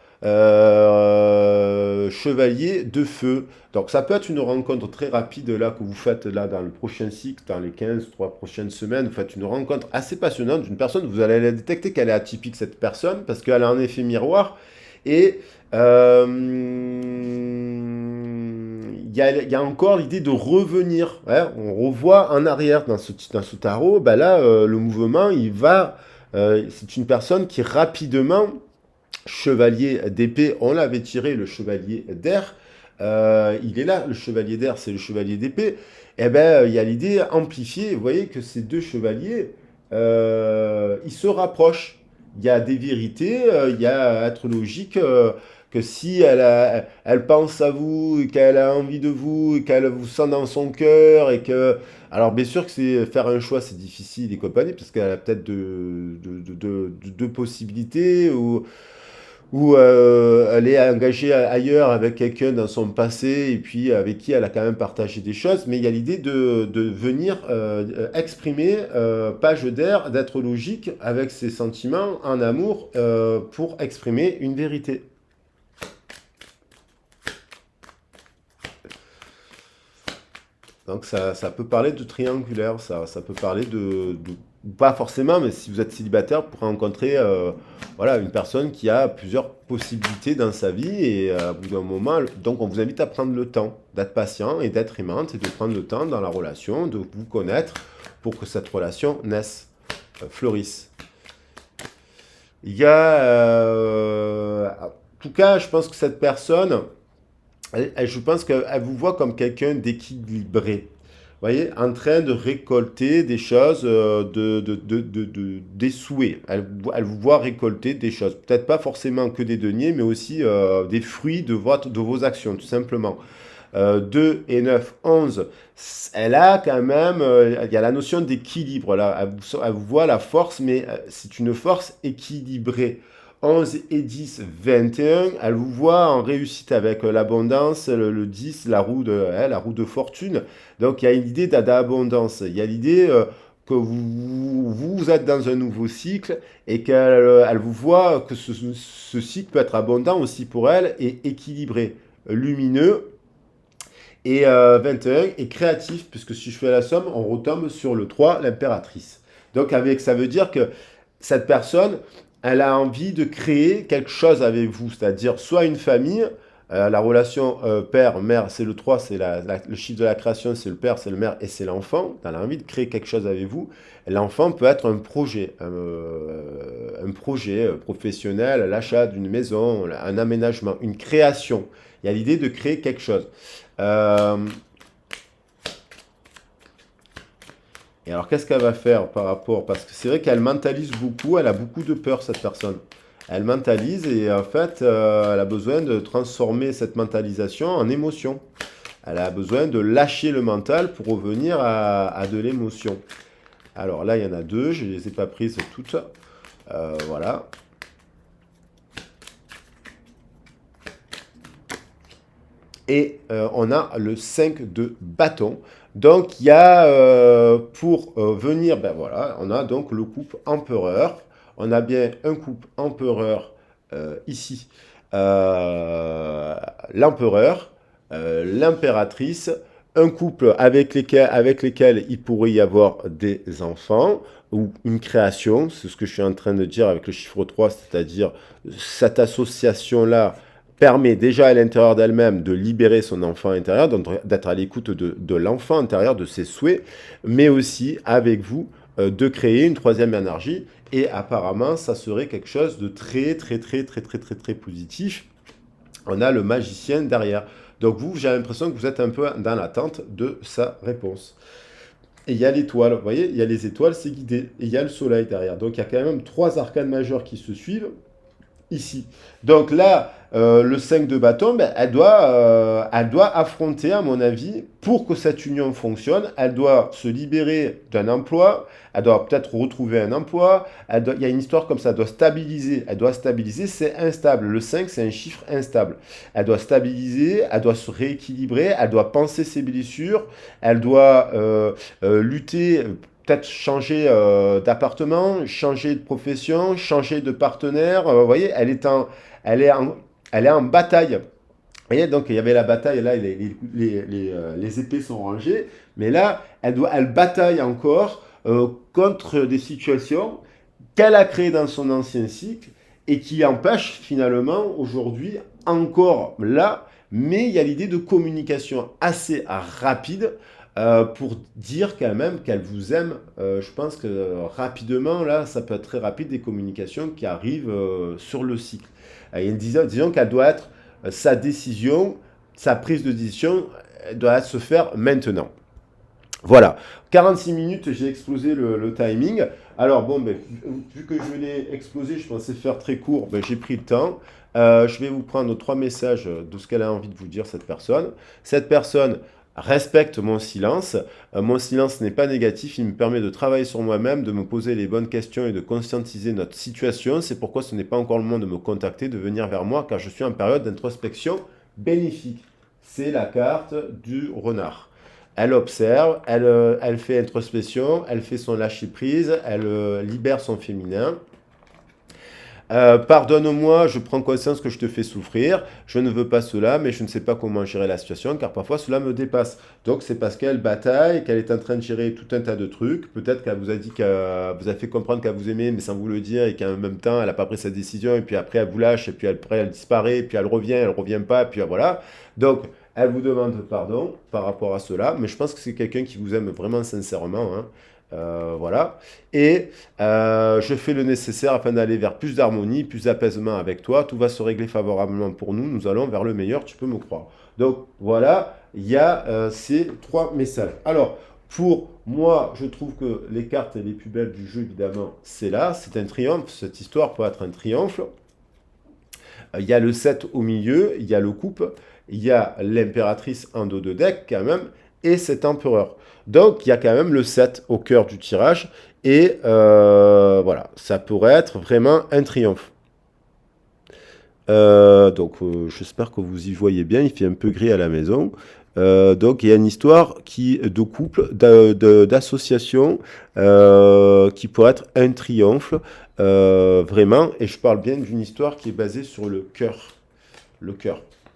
chevalier de feu. Donc ça peut être une rencontre très rapide là que vous faites là dans le prochain cycle, dans les 3 prochaines semaines. Vous faites une rencontre assez passionnante d'une personne. Vous allez la détecter qu'elle est atypique, cette personne, parce qu'elle a un effet miroir. Et il y a encore l'idée de revenir. Ouais, on revoit en arrière dans ce tarot. Ben là, le mouvement, c'est une personne qui rapidement, chevalier d'épée, on l'avait tiré, le chevalier d'air. Il est là, le chevalier d'air, c'est le chevalier d'épée. Et ben, il y a l'idée amplifiée. Vous voyez que ces deux chevaliers, ils se rapprochent. Il y a des vérités, il y a être logique. Que si elle pense à vous, qu'elle a envie de vous, qu'elle vous sent dans son cœur, et que... Alors bien sûr que faire un choix, c'est difficile et compagnie, parce qu'elle a peut-être deux possibilités, ou elle est engagée ailleurs avec quelqu'un dans son passé, et puis avec qui elle a quand même partagé des choses, mais il y a l'idée de venir exprimer, page d'air, d'être logique avec ses sentiments en amour pour exprimer une vérité. Donc ça peut parler de triangulaire, ça peut parler pas forcément, mais si vous êtes célibataire, vous pourrez rencontrer voilà, une personne qui a plusieurs possibilités dans sa vie, et à bout d'un moment, donc on vous invite à prendre le temps, d'être patient et d'être aimante, et de prendre le temps dans la relation, de vous connaître pour que cette relation naisse, fleurisse. Il y a, en tout cas, je pense que cette personne, je pense qu'elle vous voit comme quelqu'un d'équilibré. Vous voyez, en train de récolter des choses, des souhaits. Elle vous voit récolter des choses. Peut-être pas forcément que des deniers, mais aussi des fruits de vos actions, tout simplement. 2 et 9, 11. Elle a quand même, il y a la notion d'équilibre là. Elle vous voit la force, mais c'est une force équilibrée. 11 et 10, 21. Elle vous voit en réussite avec l'abondance, le 10, la roue de fortune. Donc il y a une idée d'abondance. Il y a l'idée que vous êtes dans un nouveau cycle, et qu'elle vous voit que ce cycle peut être abondant aussi pour elle et équilibré, lumineux. Et 21 est créatif, puisque si je fais la somme, on retombe sur le 3, l'impératrice. Donc ça veut dire que cette personne, elle a envie de créer quelque chose avec vous, c'est-à-dire soit une famille, la relation père-mère, c'est le 3, c'est le chiffre de la création, c'est le père, c'est le mère et c'est l'enfant. Elle a envie de créer quelque chose avec vous. L'enfant peut être un projet professionnel, l'achat d'une maison, un aménagement, une création. Il y a l'idée de créer quelque chose. Et alors, qu'est-ce qu'elle va faire par rapport? Parce que c'est vrai qu'elle mentalise beaucoup, elle a beaucoup de peur, cette personne. Elle mentalise, et en fait, elle a besoin de transformer cette mentalisation en émotion. Elle a besoin de lâcher le mental pour revenir à de l'émotion. Alors là, il y en a deux, je ne les ai pas prises toutes. Voilà. Et on a le 5 de bâton. Donc, il y a pour venir, ben voilà, on a donc le couple empereur. On a bien un couple empereur ici. L'empereur, l'impératrice, un couple avec lesquels il pourrait y avoir des enfants ou une création. C'est ce que je suis en train de dire avec le chiffre 3, c'est-à-dire cette association-là permet déjà à l'intérieur d'elle-même de libérer son enfant intérieur, d'être à l'écoute de l'enfant intérieur, de ses souhaits, mais aussi avec vous de créer une troisième énergie. Et apparemment, ça serait quelque chose de très, très, très, très, très, très, très positif. On a le magicien derrière. Donc vous, j'ai l'impression que vous êtes un peu dans l'attente de sa réponse. Et il y a l'étoile, vous voyez, il y a les étoiles, c'est guidé. Et il y a le soleil derrière. Donc il y a quand même 3 arcanes majeures qui se suivent ici. Donc là, le 5 de bâton, ben, elle doit affronter, à mon avis, pour que cette union fonctionne, elle doit se libérer d'un emploi, elle doit peut-être retrouver un emploi, il y a une histoire comme ça, elle doit stabiliser, c'est instable. Le 5, c'est un chiffre instable. Elle doit stabiliser, elle doit se rééquilibrer, elle doit penser ses blessures, elle doit lutter, peut-être changer d'appartement, changer de profession, changer de partenaire. Vous voyez, elle est en bataille. Vous voyez, donc il y avait la bataille, là les épées sont rangées, mais là, elle bataille encore contre des situations qu'elle a créées dans son ancien cycle et qui empêchent finalement aujourd'hui encore là, mais il y a l'idée de communication assez rapide pour dire quand même qu'elle vous aime. Je pense que rapidement, là, ça peut être très rapide, des communications qui arrivent sur le cycle. Disons qu'elle doit être, sa décision, sa prise de décision, doit se faire maintenant. Voilà, 46 minutes, j'ai explosé le timing. Alors bon, ben, vu que je l'ai explosé, je pensais faire très court, ben, j'ai pris le temps. Je vais vous prendre 3 messages de ce qu'elle a envie de vous dire, cette personne. Cette personne respecte mon silence. Mon silence n'est pas négatif, il me permet de travailler sur moi-même, de me poser les bonnes questions et de conscientiser notre situation. C'est pourquoi ce n'est pas encore le moment de me contacter, de venir vers moi, car je suis en période d'introspection bénéfique. C'est la carte du renard. Elle observe, elle fait introspection, elle fait son lâcher-prise, elle libère son féminin. Pardonne-moi, je prends conscience que je te fais souffrir, je ne veux pas cela, mais je ne sais pas comment gérer la situation, car parfois cela me dépasse. Donc c'est parce qu'elle bataille, qu'elle est en train de gérer tout un tas de trucs, peut-être qu'elle vous a dit qu'elle vous a fait comprendre qu'elle vous aimait, mais sans vous le dire, et qu'en même temps, elle n'a pas pris sa décision, et puis après elle vous lâche, et puis après elle disparaît, et puis elle revient pas, et puis voilà. Donc, elle vous demande pardon par rapport à cela, mais je pense que c'est quelqu'un qui vous aime vraiment sincèrement, hein. Voilà. Et je fais le nécessaire afin d'aller vers plus d'harmonie, plus d'apaisement avec toi. Tout va se régler favorablement pour nous. Nous allons vers le meilleur, tu peux me croire. Donc voilà, il y a ces 3 messages. Alors, pour moi, je trouve que les cartes les plus belles du jeu, évidemment, c'est là. C'est un triomphe. Cette histoire peut être un triomphe. Il y a le 7 au milieu, il y a le couple, il y a l'impératrice en dos de deck quand même, et cet empereur. Donc il y a quand même le 7 au cœur du tirage, et voilà, ça pourrait être vraiment un triomphe. J'espère que vous y voyez bien, il fait un peu gris à la maison. Donc il y a une histoire de couple, d'association, qui pourrait être un triomphe, vraiment, et je parle bien d'une histoire qui est basée sur le cœur,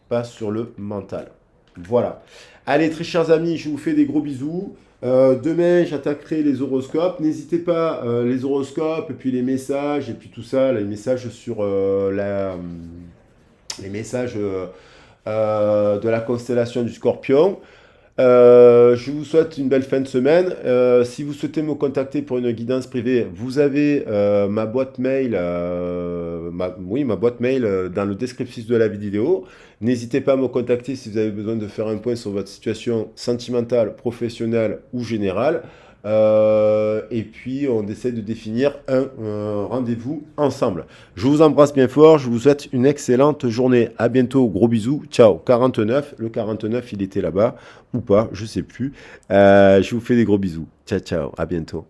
pas sur le mental. Voilà. Allez, très chers amis, je vous fais des gros bisous. Demain, j'attaquerai les horoscopes. N'hésitez pas, les horoscopes, et puis les messages, et puis tout ça, les messages sur les messages de la constellation du Scorpion. Je vous souhaite une belle fin de semaine. Si vous souhaitez me contacter pour une guidance privée, vous avez ma boîte mail, ma boîte mail dans le descriptif de la vidéo. N'hésitez pas à me contacter si vous avez besoin de faire un point sur votre situation sentimentale, professionnelle ou générale. Et puis, on essaie de définir un rendez-vous ensemble. Je vous embrasse bien fort. Je vous souhaite une excellente journée. À bientôt. Gros bisous. Ciao. 49. Le 49, il était là-bas ou pas. Je sais plus. Je vous fais des gros bisous. Ciao, ciao. À bientôt.